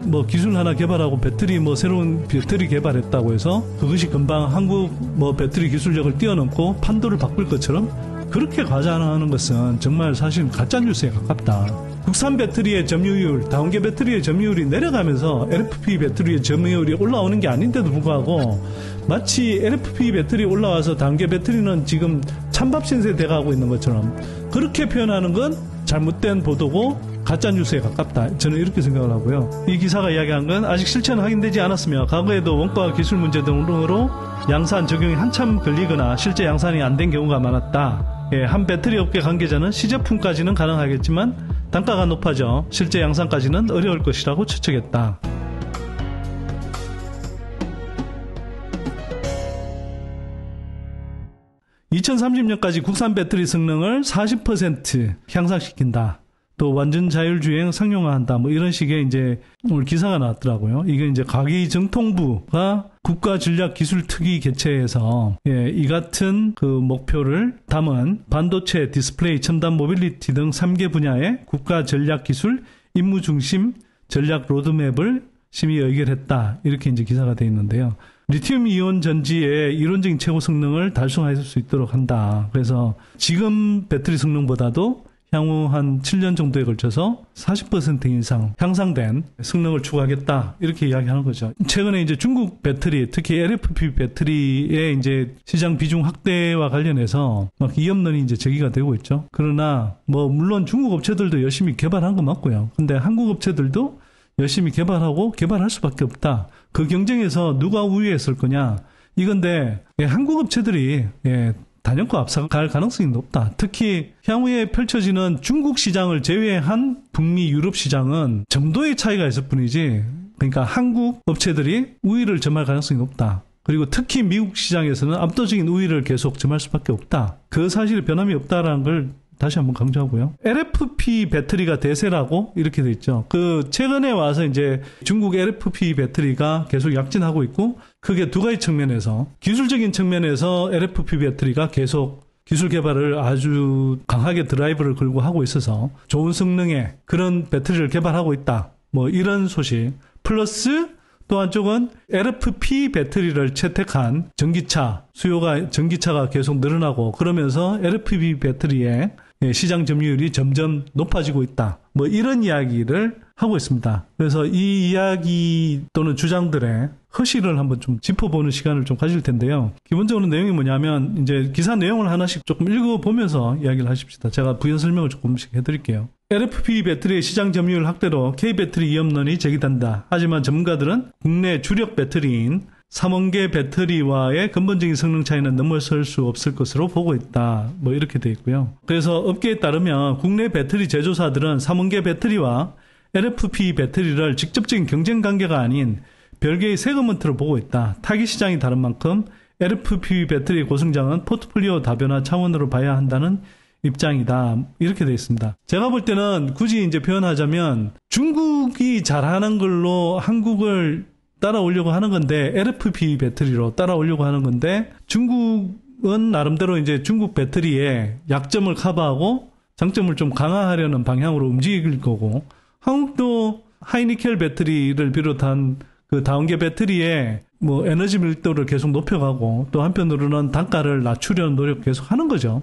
뭐 기술 하나 개발하고 배터리 뭐 새로운 배터리 개발했다고 해서 그것이 금방 한국 뭐 배터리 기술력을 뛰어넘고 판도를 바꿀 것처럼 그렇게 과장하는 것은 정말 사실 가짜뉴스에 가깝다. 국산 배터리의 점유율, 다운계 배터리의 점유율이 내려가면서 LFP 배터리의 점유율이 올라오는 게 아닌데도 불구하고 마치 LFP 배터리 올라와서 다운계 배터리는 지금 찬밥 신세 돼가고 있는 것처럼 그렇게 표현하는 건 잘못된 보도고 가짜뉴스에 가깝다. 저는 이렇게 생각을 하고요. 이 기사가 이야기한 건 아직 실체는 확인되지 않았으며 과거에도 원가 기술 문제 등으로 양산 적용이 한참 걸리거나 실제 양산이 안 된 경우가 많았다. 예, 한 배터리 업계 관계자는 시제품까지는 가능하겠지만 단가가 높아져 실제 양산까지는 어려울 것이라고 추측했다. (2030년까지) 국산 배터리 성능을 40% 향상시킨다. 또 완전 자율주행 상용화한다. 뭐 이런 식의 이제 오늘 기사가 나왔더라고요. 이게 이제 과기정통부가 국가전략기술특위 개최해서 이 같은 그 목표를 담은 반도체, 디스플레이, 첨단 모빌리티 등 3개 분야의 국가전략기술 임무중심 전략 로드맵을 심의 의결했다. 이렇게 이제 기사가 되어 있는데요. 리튬 이온 전지의 이론적인 최고 성능을 달성할 수 있도록 한다. 그래서 지금 배터리 성능보다도 향후 한 7년 정도에 걸쳐서 40% 이상 향상된 성능을 추구하겠다. 이렇게 이야기하는 거죠. 최근에 이제 중국 배터리, 특히 LFP 배터리의 이제 시장 비중 확대와 관련해서 막 이협론이 이제 제기가 되고 있죠. 그러나 뭐 물론 중국 업체들도 열심히 개발한 거 맞고요. 근데 한국 업체들도 열심히 개발하고 개발할 수밖에 없다. 그 경쟁에서 누가 우위에 설 거냐. 이건데 한국 업체들이 단연코 앞서갈 가능성이 높다. 특히 향후에 펼쳐지는 중국 시장을 제외한 북미, 유럽 시장은 정도의 차이가 있을 뿐이지 그러니까 한국 업체들이 우위를 점할 가능성이 높다. 그리고 특히 미국 시장에서는 압도적인 우위를 계속 점할 수밖에 없다. 그 사실에 변함이 없다라는 걸 다시 한번 강조하고요. LFP 배터리가 대세라고 이렇게 돼 있죠. 그 최근에 와서 이제 중국 LFP 배터리가 계속 약진하고 있고 그게 두 가지 측면에서 기술적인 측면에서 LFP 배터리가 계속 기술 개발을 아주 강하게 드라이브를 걸고 하고 있어서 좋은 성능의 그런 배터리를 개발하고 있다. 뭐 이런 소식. 플러스 또 한쪽은 LFP 배터리를 채택한 전기차, 수요가 전기차가 계속 늘어나고 그러면서 LFP 배터리의 시장 점유율이 점점 높아지고 있다. 뭐 이런 이야기를 하고 있습니다. 그래서 이 이야기 또는 주장들의 허실을 한번 좀 짚어보는 시간을 좀 가질 텐데요. 기본적으로 내용이 뭐냐면 이제 기사 내용을 하나씩 조금 읽어보면서 이야기를 하십시다. 제가 부연 설명을 조금씩 해드릴게요. LFP 배터리의 시장 점유율 확대로 K배터리 이협론이 제기된다. 하지만 전문가들은 국내 주력 배터리인 삼원계 배터리와의 근본적인 성능 차이는 넘어설 수 없을 것으로 보고 있다. 뭐 이렇게 돼 있고요. 그래서 업계에 따르면 국내 배터리 제조사들은 삼원계 배터리와 LFP 배터리를 직접적인 경쟁 관계가 아닌 별개의 세그먼트로 보고 있다. 타깃 시장이 다른 만큼 LFP 배터리 고성장은 포트폴리오 다변화 차원으로 봐야 한다는 입장이다. 이렇게 되어 있습니다. 제가 볼 때는 굳이 이제 표현하자면 중국이 잘하는 걸로 한국을 따라오려고 하는 건데 LFP 배터리로 따라오려고 하는 건데 중국은 나름대로 이제 중국 배터리의 약점을 커버하고 장점을 좀 강화하려는 방향으로 움직일 거고 한국도 하이니켈 배터리를 비롯한 그 다운계 배터리의 뭐 에너지 밀도를 계속 높여가고 또 한편으로는 단가를 낮추려는 노력 계속 하는 거죠.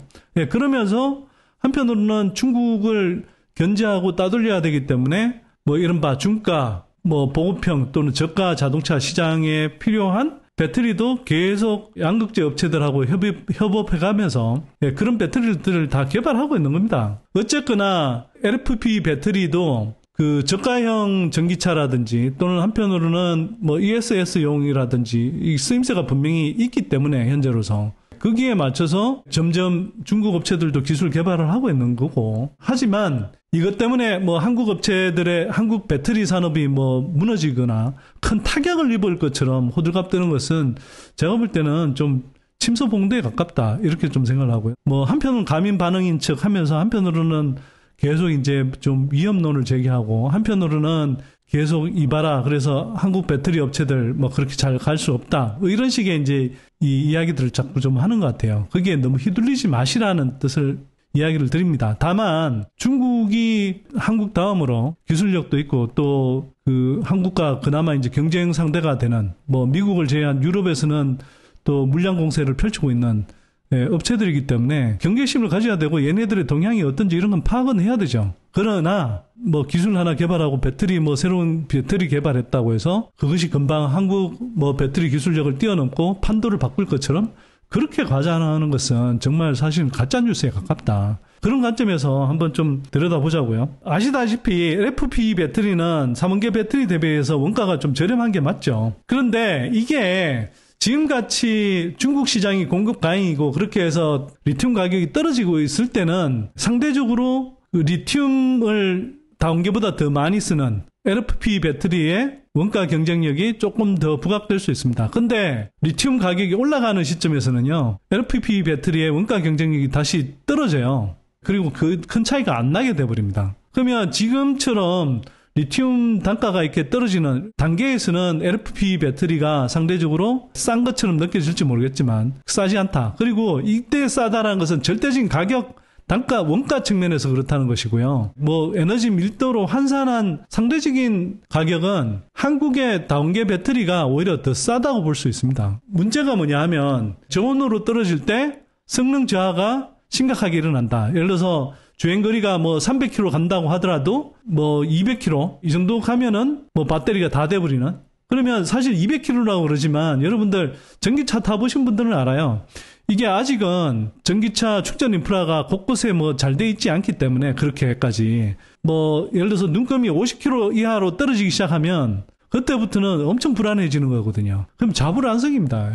그러면서 한편으로는 중국을 견제하고 따돌려야 되기 때문에 뭐 이른바 중가 뭐 보급형 또는 저가 자동차 시장에 필요한 배터리도 계속 양극재 업체들하고 협업해가면서 그런 배터리들을 다 개발하고 있는 겁니다. 어쨌거나 LFP 배터리도 그 저가형 전기차라든지 또는 한편으로는 뭐 ESS용이라든지 이 쓰임새가 분명히 있기 때문에 현재로서 거기에 맞춰서 점점 중국 업체들도 기술 개발을 하고 있는 거고 하지만 이것 때문에 뭐 한국 업체들의 한국 배터리 산업이 뭐 무너지거나 큰 타격을 입을 것처럼 호들갑 뜨는 것은 제가 볼 때는 좀 침소봉대에 가깝다 이렇게 좀 생각을 하고요. 뭐 한편은 가민 반응인 척 하면서 한편으로는 계속 이제 좀 위험론을 제기하고 한편으로는 계속 이봐라 그래서 한국 배터리 업체들 뭐 그렇게 잘 갈 수 없다 뭐 이런 식의 이제 이 이야기들을 자꾸 좀 하는 것 같아요. 거기에 너무 휘둘리지 마시라는 뜻을 이야기를 드립니다. 다만 중국이 한국 다음으로 기술력도 있고 또 그 한국과 그나마 이제 경쟁 상대가 되는 뭐 미국을 제외한 유럽에서는 또 물량 공세를 펼치고 있는 업체들이기 때문에 경계심을 가져야 되고 얘네들의 동향이 어떤지 이런 건 파악은 해야 되죠. 그러나 뭐 기술 하나 개발하고 배터리 뭐 새로운 배터리 개발했다고 해서 그것이 금방 한국 뭐 배터리 기술력을 뛰어넘고 판도를 바꿀 것처럼 그렇게 과장하는 것은 정말 사실 가짜 뉴스에 가깝다. 그런 관점에서 한번 좀 들여다보자고요. 아시다시피 LFP 배터리는 삼원계 배터리 대비해서 원가가 좀 저렴한 게 맞죠. 그런데 이게 지금같이 중국 시장이 공급 과잉이고 그렇게 해서 리튬 가격이 떨어지고 있을 때는 상대적으로 그 리튬을 다원계보다 더 많이 쓰는 LFP 배터리의 원가 경쟁력이 조금 더 부각될 수 있습니다. 근데 리튬 가격이 올라가는 시점에서는요, LFP 배터리의 원가 경쟁력이 다시 떨어져요. 그리고 그 큰 차이가 안 나게 돼버립니다. 그러면 지금처럼 리튬 단가가 이렇게 떨어지는 단계에서는 LFP 배터리가 상대적으로 싼 것처럼 느껴질지 모르겠지만 싸지 않다. 그리고 이때 싸다라는 것은 절대적인 가격 단가 원가 측면에서 그렇다는 것이고요. 뭐 에너지 밀도로 환산한 상대적인 가격은 한국의 다원계 배터리가 오히려 더 싸다고 볼 수 있습니다. 문제가 뭐냐 하면 저온으로 떨어질 때 성능 저하가 심각하게 일어난다. 예를 들어서 주행거리가 뭐 300km 간다고 하더라도 뭐 200km 이 정도 가면은 뭐 배터리가 다 돼버리는. 그러면 사실 200km라고 그러지만 여러분들 전기차 타보신 분들은 알아요. 이게 아직은 전기차 충전 인프라가 곳곳에 뭐 잘 돼 있지 않기 때문에 그렇게까지 뭐 예를 들어서 눈금이 50km 이하로 떨어지기 시작하면 그때부터는 엄청 불안해지는 거거든요. 그럼 자불안석입니다.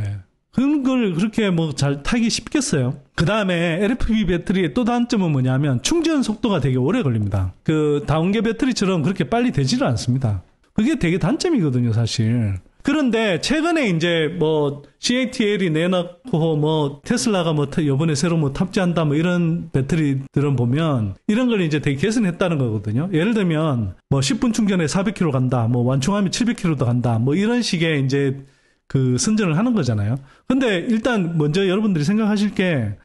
그런 걸 그렇게 뭐 잘 타기 쉽겠어요. 그 다음에 LFP 배터리의 또 단점은 뭐냐면 충전 속도가 되게 오래 걸립니다. 그 다원계 배터리처럼 그렇게 빨리 되지를 않습니다. 그게 되게 단점이거든요, 사실. 그런데 최근에 이제 뭐 CATL이 내놓고 뭐 테슬라가 뭐 이번에 새로 뭐 탑재한다 뭐 이런 배터리들은 보면 이런 걸 이제 되게 개선했다는 거거든요. 예를 들면 뭐 10분 충전에 400km 간다, 뭐 완충하면 700km도 간다, 뭐 이런 식의 이제 그 선전을 하는 거잖아요. 근데 일단 먼저 여러분들이 생각하실 게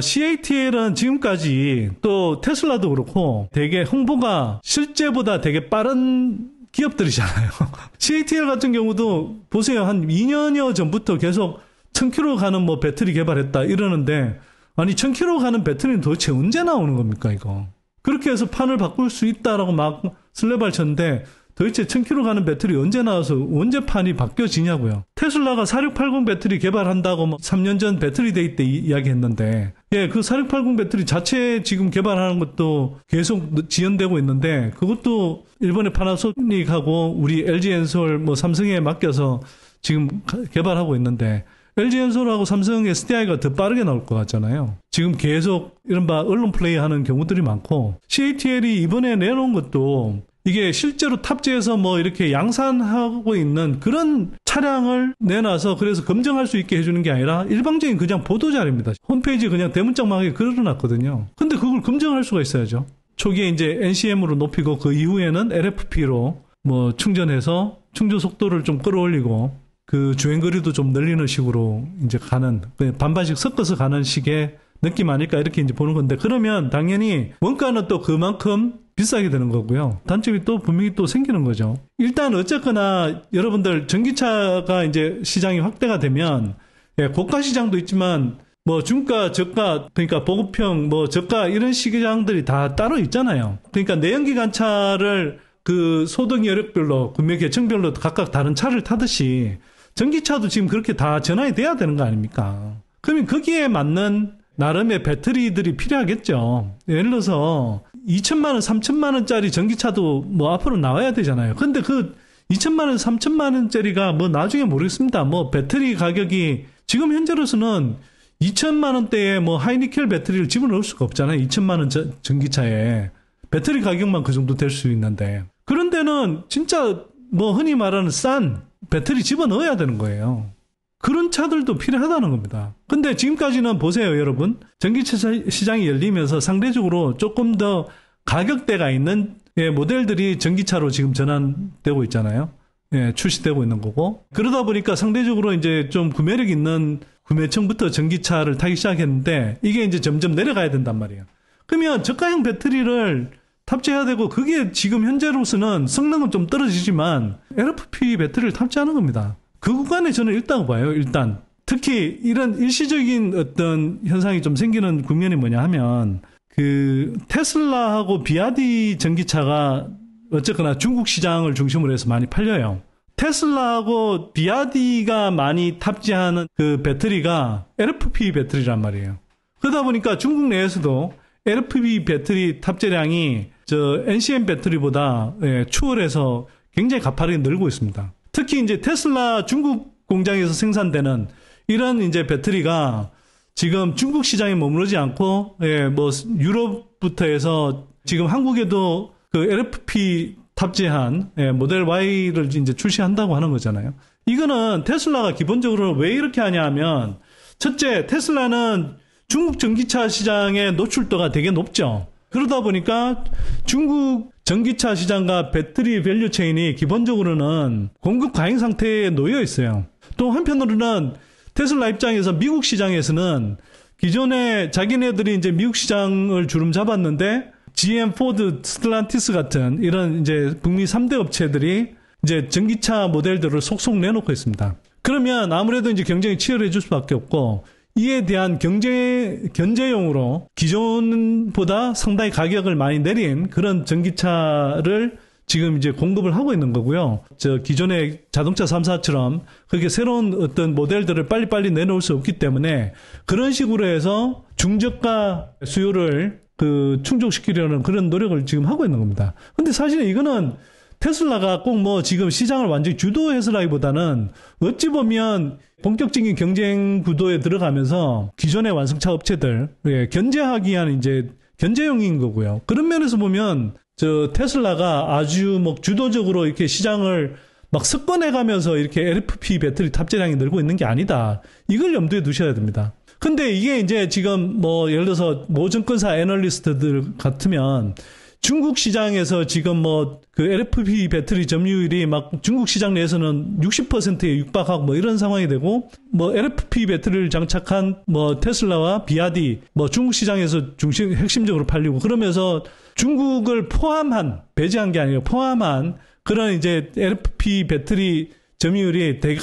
CATL은 지금까지 또 테슬라도 그렇고 되게 홍보가 실제보다 되게 빠른 기업들이잖아요. CATL 같은 경우도 보세요. 한 2년여 전부터 계속 1000km 가는 뭐 배터리 개발했다 이러는데 아니 1000km 가는 배터리는 도대체 언제 나오는 겁니까 이거. 그렇게 해서 판을 바꿀 수 있다라고 막 슬레발 쳤는데 도대체 1000km 가는 배터리 언제 나와서 언제 판이 바뀌어지냐고요. 테슬라가 4680 배터리 개발한다고 뭐 3년 전 배터리 데이 때 이야기했는데 예, 그 4680 배터리 자체 지금 개발하는 것도 계속 지연되고 있는데 그것도 일본의 파나소닉하고 우리 LG엔솔 뭐 삼성에 맡겨서 지금 개발하고 있는데 LG엔솔하고 삼성 SDI가 더 빠르게 나올 것 같잖아요. 지금 계속 이른바 언론 플레이 하는 경우들이 많고 CATL이 이번에 내놓은 것도 이게 실제로 탑재해서 뭐 이렇게 양산하고 있는 그런 차량을 내놔서 그래서 검증할 수 있게 해주는 게 아니라 일방적인 그냥 보도자료입니다. 홈페이지에 그냥 대문짝막하게 걸어놨거든요. 근데 그걸 검증할 수가 있어야죠. 초기에 이제 NCM으로 높이고 그 이후에는 LFP로 뭐 충전해서 충전 속도를 좀 끌어올리고 그 주행거리도 좀 늘리는 식으로 이제 가는 반반씩 섞어서 가는 식의 느낌 아닐까 이렇게 이제 보는 건데 그러면 당연히 원가는 또 그만큼 비싸게 되는 거고요. 단점이 또 분명히 또 생기는 거죠. 일단 어쨌거나 여러분들 전기차가 이제 시장이 확대가 되면 예, 고가 시장도 있지만 뭐 중가, 저가, 그러니까 보급형, 뭐 저가 이런 시장들이 다 따로 있잖아요. 그러니까 내연기관차를 그 소득 여력별로 구매 계층별로 각각 다른 차를 타듯이 전기차도 지금 그렇게 다 전환이 돼야 되는 거 아닙니까? 그러면 거기에 맞는 나름의 배터리들이 필요하겠죠. 예를 들어서 2천만 원, 3천만 원짜리 전기차도 뭐 앞으로 나와야 되잖아요. 근데 그 2천만 원, 3천만 원짜리가 뭐 나중에 모르겠습니다. 뭐 배터리 가격이 지금 현재로서는 2천만 원대에 뭐 하이니켈 배터리를 집어넣을 수가 없잖아요. 2천만 원 전기차에 배터리 가격만 그 정도 될 수 있는데 그런 데는 진짜 뭐 흔히 말하는 싼 배터리 집어넣어야 되는 거예요. 그런 차들도 필요하다는 겁니다. 근데 지금까지는 보세요, 여러분. 전기차 시장이 열리면서 상대적으로 조금 더 가격대가 있는 모델들이 전기차로 지금 전환되고 있잖아요. 예, 출시되고 있는 거고. 그러다 보니까 상대적으로 이제 좀 구매력 있는 구매층부터 전기차를 타기 시작했는데 이게 이제 점점 내려가야 된단 말이에요. 그러면 저가형 배터리를 탑재해야 되고 그게 지금 현재로서는 성능은 좀 떨어지지만 LFP 배터리를 탑재하는 겁니다. 그 구간에 저는 있다고 봐요. 일단 특히 이런 일시적인 어떤 현상이 좀 생기는 국면이 뭐냐 하면 그 테슬라하고 비아디 전기차가 어쨌거나 중국 시장을 중심으로 해서 많이 팔려요. 테슬라하고 비아디가 많이 탑재하는 그 배터리가 LFP 배터리란 말이에요. 그러다 보니까 중국 내에서도 LFP 배터리 탑재량이 저 NCM 배터리보다 추월해서 굉장히 가파르게 늘고 있습니다. 특히 이제 테슬라 중국 공장에서 생산되는 이런 이제 배터리가 지금 중국 시장에 머무르지 않고 뭐 유럽부터 해서 지금 한국에도 그 LFP 탑재한 모델 Y를 이제 출시한다고 하는 거잖아요. 이거는 테슬라가 기본적으로 왜 이렇게 하냐 하면 첫째, 테슬라는 중국 전기차 시장의 노출도가 되게 높죠. 그러다 보니까 중국 전기차 시장과 배터리 밸류 체인이 기본적으로는 공급 과잉 상태에 놓여 있어요. 또 한편으로는 테슬라 입장에서 미국 시장에서는 기존에 자기네들이 이제 미국 시장을 주름 잡았는데 GM, 포드, 스텔란티스 같은 이런 이제 북미 3대 업체들이 이제 전기차 모델들을 속속 내놓고 있습니다. 그러면 아무래도 이제 경쟁이 치열해질 수밖에 없고 이에 대한 견제용으로 기존보다 상당히 가격을 많이 내린 그런 전기차를 지금 이제 공급을 하고 있는 거고요. 저 기존의 자동차 3사처럼 그렇게 새로운 어떤 모델들을 빨리빨리 내놓을 수 없기 때문에 그런 식으로 해서 중저가 수요를 그 충족시키려는 그런 노력을 지금 하고 있는 겁니다. 근데 사실은 이거는 테슬라가 꼭 뭐 지금 시장을 완전히 주도해서라기보다는 어찌 보면 본격적인 경쟁 구도에 들어가면서 기존의 완성차 업체들 견제하기 위한 이제 견제용인 거고요. 그런 면에서 보면 저 테슬라가 아주 뭐 주도적으로 이렇게 시장을 막 석권해가면서 이렇게 LFP 배터리 탑재량이 늘고 있는 게 아니다. 이걸 염두에 두셔야 됩니다. 근데 이게 이제 지금 뭐 예를 들어서 모 증권사 애널리스트들 같으면 중국 시장에서 지금 뭐 그 LFP 배터리 점유율이 막 중국 시장 내에서는 60%에 육박하고 뭐 이런 상황이 되고 뭐 LFP 배터리를 장착한 뭐 테슬라와 비아디 뭐 중국 시장에서 핵심적으로 팔리고 그러면서 중국을 포함한 배제한 게 아니라 포함한 그런 이제 LFP 배터리 점유율이 되게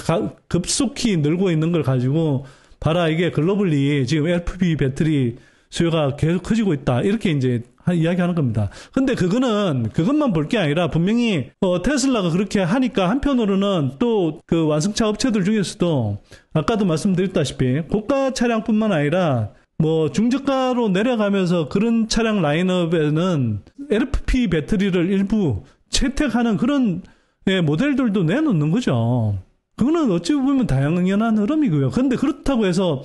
급속히 늘고 있는 걸 가지고 봐라 이게 글로벌리 지금 LFP 배터리 수요가 계속 커지고 있다 이렇게 이제 이야기하는 겁니다. 근데 그것만 볼 게 아니라 분명히 테슬라가 그렇게 하니까 한편으로는 또 그 완성차 업체들 중에서도 아까도 말씀드렸다시피 고가 차량뿐만 아니라 뭐 중저가로 내려가면서 그런 차량 라인업에는 LFP 배터리를 일부 채택하는 그런 모델들도 내놓는 거죠. 그거는 어찌 보면 당연한 흐름이고요. 그런데 그렇다고 해서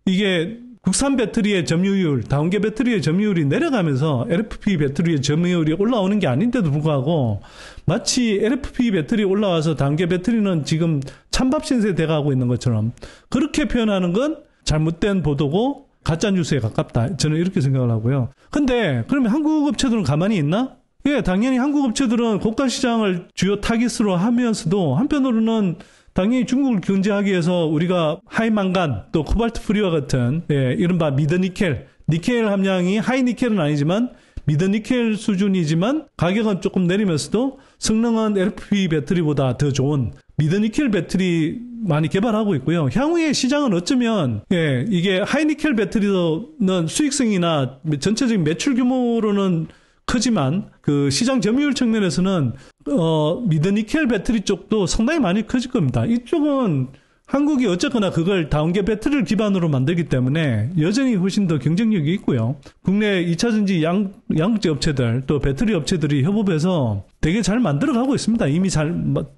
이게 국산 배터리의 점유율, 다운계 배터리의 점유율이 내려가면서 LFP 배터리의 점유율이 올라오는 게 아닌데도 불구하고 마치 LFP 배터리 올라와서 다운계 배터리는 지금 찬밥 신세 돼가고 있는 것처럼 그렇게 표현하는 건 잘못된 보도고 가짜 뉴스에 가깝다. 저는 이렇게 생각을 하고요. 근데 그러면 한국 업체들은 가만히 있나? 예, 당연히 한국 업체들은 고가 시장을 주요 타깃으로 하면서도 한편으로는 당연히 중국을 견제하기 위해서 우리가 하이망간 또 코발트 프리와 같은 이른바 미드니켈, 니켈 함량이 하이니켈은 아니지만 미드니켈 수준이지만 가격은 조금 내리면서도 성능은 LFP 배터리보다 더 좋은 미드니켈 배터리 많이 개발하고 있고요. 향후의 시장은 어쩌면 이게 하이니켈 배터리는 수익성이나 전체적인 매출 규모로는 크지만 그 시장 점유율 측면에서는 미드니켈 배터리 쪽도 상당히 많이 커질 겁니다. 이쪽은 한국이 어쨌거나 그걸 다운계 배터리를 기반으로 만들기 때문에 여전히 훨씬 더 경쟁력이 있고요. 국내 2차전지 양극재 업체들 또 배터리 업체들이 협업해서 되게 잘 만들어가고 있습니다. 이미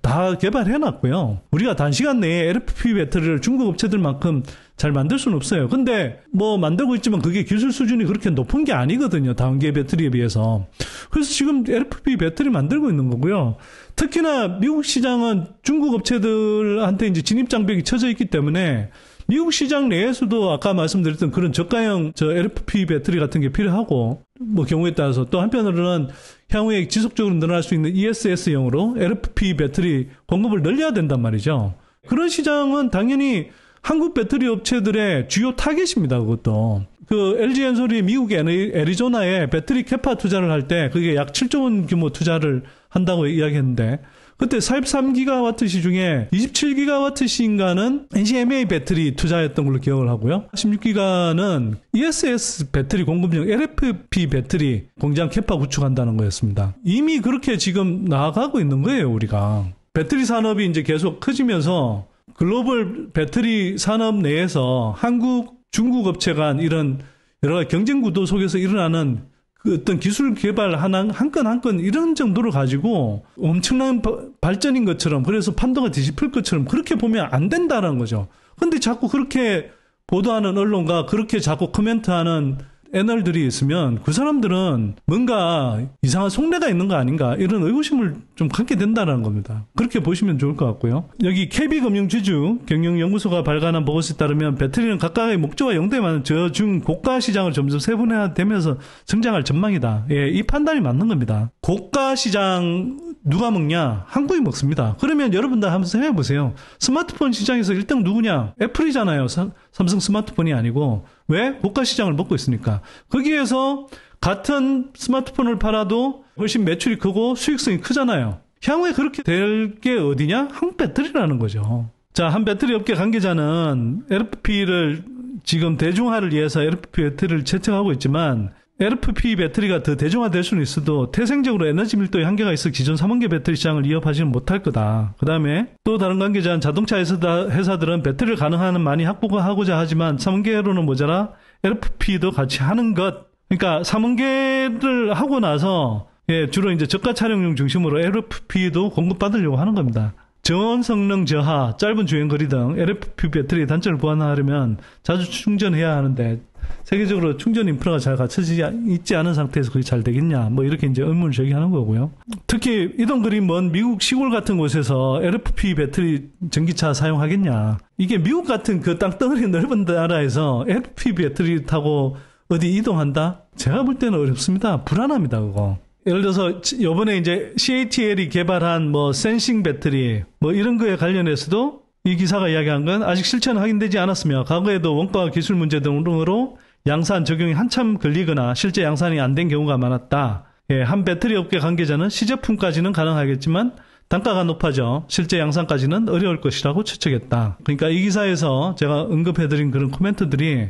다 개발해놨고요. 우리가 단시간 내에 LFP 배터리를 중국 업체들만큼 잘 만들 수는 없어요. 근데 뭐 만들고 있지만 그게 기술 수준이 그렇게 높은 게 아니거든요. 다운계 배터리에 비해서. 그래서 지금 LFP 배터리 만들고 있는 거고요. 특히나 미국 시장은 중국 업체들한테 이제 진입 장벽이 쳐져 있기 때문에 미국 시장 내에서도 아까 말씀드렸던 그런 저가형 LFP 배터리 같은 게 필요하고 뭐 경우에 따라서 또 한편으로는 향후에 지속적으로 늘어날 수 있는 ESS형으로 LFP 배터리 공급을 늘려야 된단 말이죠. 그런 시장은 당연히 한국 배터리 업체들의 주요 타겟입니다. 그것도. 그 LG엔솔이 미국 애리조나에 배터리 캐파 투자를 할 때 그게 약 7조 원 규모 투자를 한다고 이야기했는데 그때 43기가와트 시 중에 27기가와트 시인가는 NCMA 배터리 투자했던 걸로 기억을 하고요. 16기가는 ESS 배터리 공급용 LFP 배터리 공장 캐파 구축한다는 거였습니다. 이미 그렇게 지금 나아가고 있는 거예요, 우리가. 배터리 산업이 이제 계속 커지면서 글로벌 배터리 산업 내에서 한국, 중국 업체 간 이런 여러 가지 경쟁 구도 속에서 일어나는 그 어떤 기술 개발 한 건 한 건 이런 정도를 가지고 엄청난 발전인 것처럼 그래서 판도가 뒤집힐 것처럼 그렇게 보면 안 된다는 거죠. 근데 자꾸 그렇게 보도하는 언론과 그렇게 자꾸 코멘트하는 애널들이 있으면 그 사람들은 뭔가 이상한 속내가 있는 거 아닌가 이런 의구심을 좀 갖게 된다는 겁니다. 그렇게 보시면 좋을 것 같고요. 여기 KB금융지주 경영연구소가 발간한 보고서에 따르면 배터리는 각각의 목적과 용도에 저중 고가 시장을 점점 세분화되면서 성장할 전망이다. 예, 이 판단이 맞는 겁니다. 고가 시장 누가 먹냐? 한국이 먹습니다. 그러면 여러분들 한번 해보세요. 스마트폰 시장에서 1등 누구냐? 애플이잖아요. 삼성 스마트폰이 아니고. 왜? 고가 시장을 먹고 있으니까. 거기에서 같은 스마트폰을 팔아도 훨씬 매출이 크고 수익성이 크잖아요. 향후에 그렇게 될 게 어디냐? 한국 배터리라는 거죠. 자, 한 배터리 업계 관계자는 LFP를 지금 대중화를 위해서 LFP 배터리를 채택하고 있지만 LFP 배터리가 더 대중화될 수는 있어도 태생적으로 에너지 밀도에 한계가 있어 기존 3원계 배터리 시장을 이어가지는 못할 거다. 그 다음에 또 다른 관계자는 자동차 회사들은 배터리를 가능한 많이 확보하고자 하지만 3원계로는 모자라 LFP도 같이 하는 것. 그러니까 3원계를 하고 나서 주로 이제 저가 차량용 중심으로 LFP도 공급받으려고 하는 겁니다. 저온 성능 저하, 짧은 주행거리 등 LFP 배터리 단점을 보완하려면 자주 충전해야 하는데 세계적으로 충전 인프라가 잘 갖춰지지 있지 않은 상태에서 그게 잘 되겠냐 뭐 이렇게 이제 의문을 제기하는 거고요. 특히 이동 거리 먼 미국 시골 같은 곳에서 LFP 배터리 전기차 사용하겠냐. 이게 미국 같은 그 땅덩어리 넓은 나라에서 LFP 배터리 타고 어디 이동한다? 제가 볼 때는 어렵습니다. 불안합니다, 그거. 예를 들어서 이번에 이제 CATL이 개발한 뭐 센싱 배터리 뭐 이런 거에 관련해서도 이 기사가 이야기한 건 아직 실체는 확인되지 않았으며 과거에도 원가 기술 문제 등으로 양산 적용이 한참 걸리거나 실제 양산이 안 된 경우가 많았다. 예, 한 배터리 업계 관계자는 시제품까지는 가능하겠지만 단가가 높아져 실제 양산까지는 어려울 것이라고 추측했다. 그러니까 이 기사에서 제가 언급해드린 그런 코멘트들이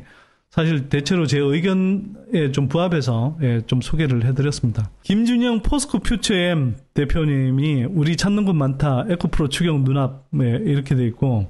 사실 대체로 제 의견에 좀 부합해서 좀 소개를 해드렸습니다. 김준영 포스코 퓨처엠 대표님이 우리 찾는 곳 많다. 에코프로 추경 눈앞 이렇게 돼 있고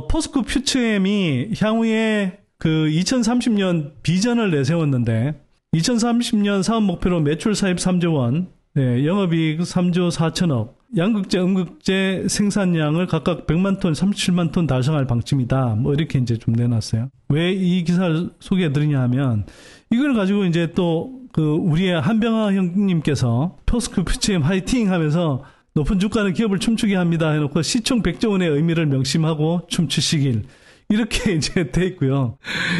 포스코 퓨처엠이 향후에 그 2030년 비전을 내세웠는데 2030년 사업 목표로 매출 사입 3조 원, 영업이익 3조 4천억, 양극재, 음극재 생산량을 각각 100만 톤, 37만 톤 달성할 방침이다. 뭐 이렇게 이제 좀 내놨어요. 왜 이 기사를 소개해드리냐 하면 이걸 가지고 이제 또 그 우리의 한병화 형님께서 포스코 퓨처엠 화이팅 하면서 높은 주가는 기업을 춤추게 합니다 해놓고 시총 100조 원의 의미를 명심하고 춤추시길. 이렇게 이제 돼 있고요.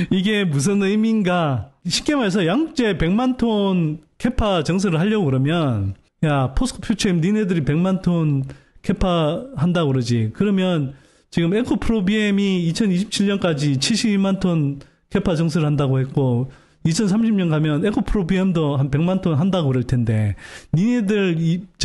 이게 무슨 의미인가? 쉽게 말해서 양극재 100만 톤 캐파 증설을 하려고 그러면 야, 포스코 퓨처엠 니네들이 100만 톤 캐파 한다고 그러지. 그러면 지금 에코프로비엠이 2027년까지 72만 톤 캐파 증설을 한다고 했고 2030년 가면 에코프로비엠도 한 100만 톤 한다고 그럴 텐데 니네들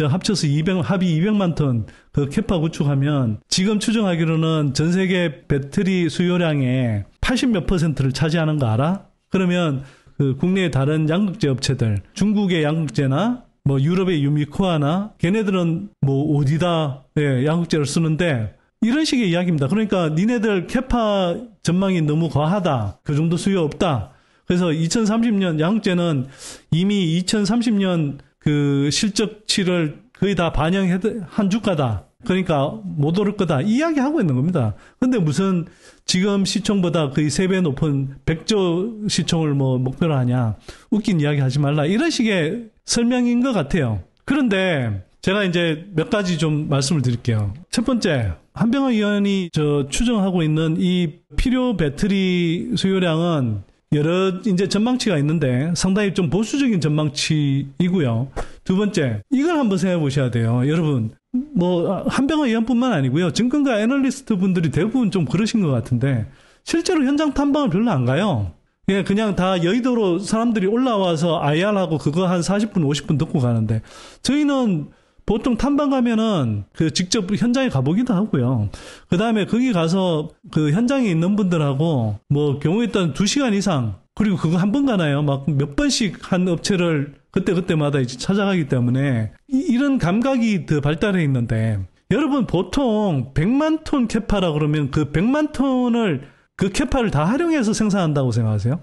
합쳐서 합의 200만 톤 그 캐파 구축하면 지금 추정하기로는 전 세계 배터리 수요량의 80몇 %를 차지하는 거 알아? 그러면 그 국내의 다른 양극재 업체들 중국의 양극재나 뭐 유럽의 유미코아나 걔네들은 뭐 어디다 양극재를 쓰는데 이런 식의 이야기입니다. 그러니까 니네들 캐파 전망이 너무 과하다. 그 정도 수요 없다. 그래서 2030년 양극재는 이미 2030년 그 실적치를 거의 다 반영한 주가다. 그러니까 못 오를 거다. 이 이야기 하고 있는 겁니다. 근데 무슨 지금 시총보다 거의 3배 높은 100조 시총을 뭐 목표로 하냐. 웃긴 이야기 하지 말라. 이런 식의 설명인 것 같아요. 그런데 제가 이제 몇 가지 좀 말씀을 드릴게요. 첫 번째, 한병화 의원이 추정하고 있는 이 필요 배터리 수요량은 여러 이제 전망치가 있는데 상당히 좀 보수적인 전망치이고요. 두 번째, 이걸 한번 생각해 보셔야 돼요. 여러분, 뭐 한병화 의원뿐만 아니고요. 증권가 애널리스트 분들이 대부분 좀 그러신 것 같은데 실제로 현장 탐방을 별로 안 가요. 예, 그냥 다 여의도로 사람들이 올라와서 IR하고 그거 한 40분, 50분 듣고 가는데, 저희는 보통 탐방 가면은 그 직접 현장에 가보기도 하고요. 그 다음에 거기 가서 그 현장에 있는 분들하고 뭐 경우에 따른 2시간 이상, 그리고 그거 한 번 가나요? 막 몇 번씩 한 업체를 그때그때마다 이제 찾아가기 때문에 이런 감각이 더 발달해 있는데, 여러분 보통 100만 톤 캐파라 그러면 그 100만 톤을 그 캐파를 다 활용해서 생산한다고 생각하세요?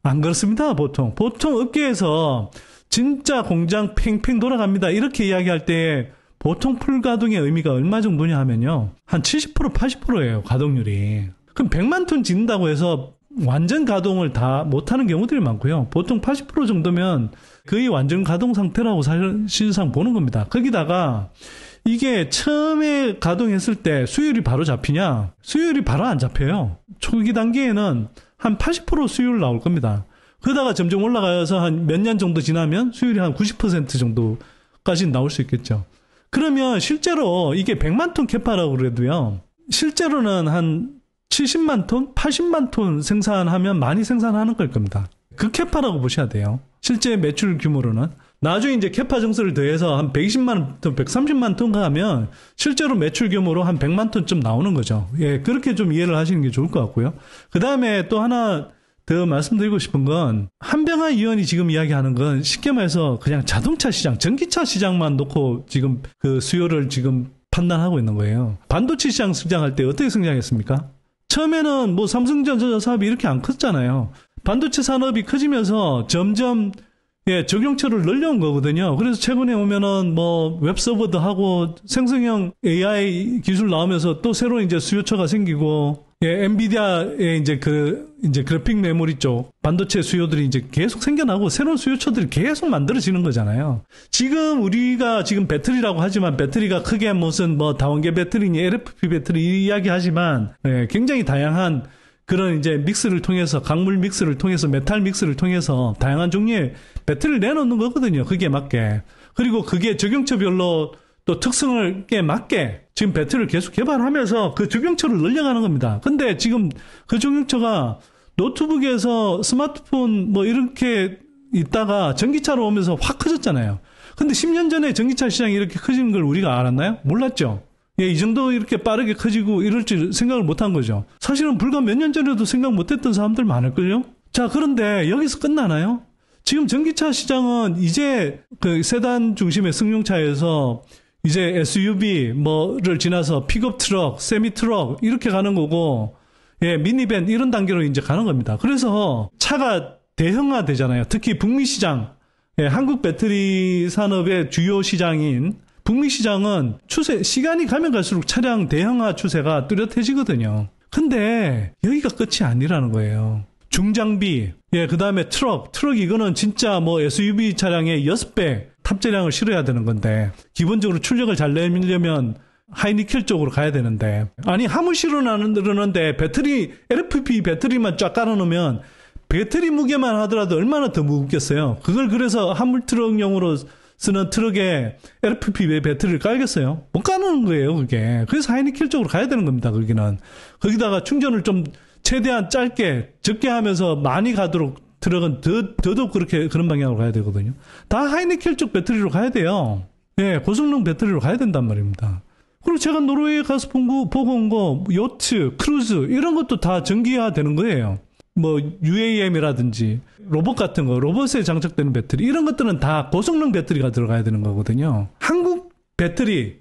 안 그렇습니다. 보통 업계에서 진짜 공장 팽팽 돌아갑니다 이렇게 이야기할 때 보통 풀가동의 의미가 얼마 정도냐 하면요, 한 70% 80%예요 가동률이. 그럼 100만 톤 짓는다고 해서 완전 가동을 다 못하는 경우들이 많고요, 보통 80% 정도면 거의 완전 가동 상태라고 사실상 보는 겁니다. 거기다가 이게 처음에 가동했을 때 수율이 바로 잡히냐? 수율이 바로 안 잡혀요. 초기 단계에는 한 80% 수율 나올 겁니다. 그러다가 점점 올라가서 한 몇 년 정도 지나면 수율이 한 90% 정도까지 나올 수 있겠죠. 그러면 실제로 이게 100만 톤 캐파라고 그래도요, 실제로는 한 70만 톤, 80만 톤 생산하면 많이 생산하는 걸 겁니다. 그 캐파라고 보셔야 돼요. 실제 매출 규모로는. 나중에 이제 캐파 증설을 더해서 한 120만 톤, 130만 톤 가면 실제로 매출 규모로 한 100만 톤쯤 나오는 거죠. 예, 그렇게 좀 이해를 하시는 게 좋을 것 같고요. 그 다음에 또 하나 더 말씀드리고 싶은 건, 한병화 의원이 지금 이야기하는 건 쉽게 말해서 그냥 자동차 시장, 전기차 시장만 놓고 지금 그 수요를 지금 판단하고 있는 거예요. 반도체 시장 성장할 때 어떻게 성장했습니까? 처음에는 뭐 삼성전자 사업이 이렇게 안 컸잖아요. 반도체 산업이 커지면서 점점 적용처를 늘려온 거거든요. 그래서 최근에 오면은 뭐 웹서버도 하고 생성형 AI 기술 나오면서 또 새로운 이제 수요처가 생기고, 엔비디아의 이제 그래픽 메모리 쪽 반도체 수요들이 이제 계속 생겨나고 새로운 수요처들이 계속 만들어지는 거잖아요. 지금 우리가 지금 배터리라고 하지만 배터리가 크게 무슨 뭐 다원계 배터리니 LFP 배터리 이야기 하지만, 굉장히 다양한 그런 이제 믹스를 통해서, 강물 믹스를 통해서, 메탈 믹스를 통해서 다양한 종류의 배터리를 내놓는 거거든요. 그게 맞게. 그리고 그게 적용처별로 또 특성을 맞게 지금 배터리를 계속 개발하면서 그 적용처를 늘려가는 겁니다. 근데 지금 그 적용처가 노트북에서 스마트폰 뭐 이렇게 있다가 전기차로 오면서 확 커졌잖아요. 근데 10년 전에 전기차 시장이 이렇게 커지는 걸 우리가 알았나요? 몰랐죠. 예, 이 정도 이렇게 빠르게 커지고 이럴 줄 생각을 못한 거죠. 사실은 불과 몇 년 전에도 생각 못했던 사람들 많을걸요? 자, 그런데 여기서 끝나나요? 지금 전기차 시장은 이제 그 세단 중심의 승용차에서 이제 SUV 뭐를 지나서 픽업 트럭, 세미 트럭 이렇게 가는 거고, 예, 미니밴 이런 단계로 이제 가는 겁니다. 그래서 차가 대형화 되잖아요. 특히 북미 시장, 예, 한국 배터리 산업의 주요 시장인 북미 시장은 시간이 가면 갈수록 차량 대형화 추세가 뚜렷해지거든요. 근데 여기가 끝이 아니라는 거예요. 중장비, 예, 그 다음에 트럭 이거는 진짜 뭐 SUV 차량의 6배 탑재량을 실어야 되는 건데, 기본적으로 출력을 잘 내려면 하이니켈 쪽으로 가야 되는데, 아니, 화물 실어나는데 배터리, LFP 배터리만 쫙 깔아놓으면 배터리 무게만 하더라도 얼마나 더 무겁겠어요. 그걸 그래서 화물 트럭용으로 쓰는 트럭에 LFP 배터리를 깔겠어요? 못 까는 거예요, 그게. 그래서 하이니켈 쪽으로 가야 되는 겁니다, 거기는. 거기다가 충전을 좀 최대한 짧게, 적게 하면서 많이 가도록 트럭은 더더욱 그런 방향으로 가야 되거든요. 다 하이니켈 쪽 배터리로 가야 돼요. 예, 고성능 배터리로 가야 된단 말입니다. 그리고 제가 노르웨이에 가서 보고 온 거, 요트, 크루즈, 이런 것도 다 전기화 되는 거예요. 뭐 UAM이라든지 로봇 같은 거, 로봇에 장착되는 배터리 이런 것들은 다 고성능 배터리가 들어가야 되는 거거든요. 한국 배터리에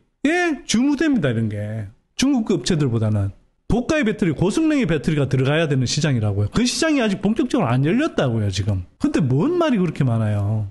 주무됩니다, 이런 게. 중국 업체들보다는 고가의 배터리, 고성능의 배터리가 들어가야 되는 시장이라고요. 그 시장이 아직 본격적으로 안 열렸다고요, 지금. 근데 뭔 말이 그렇게 많아요.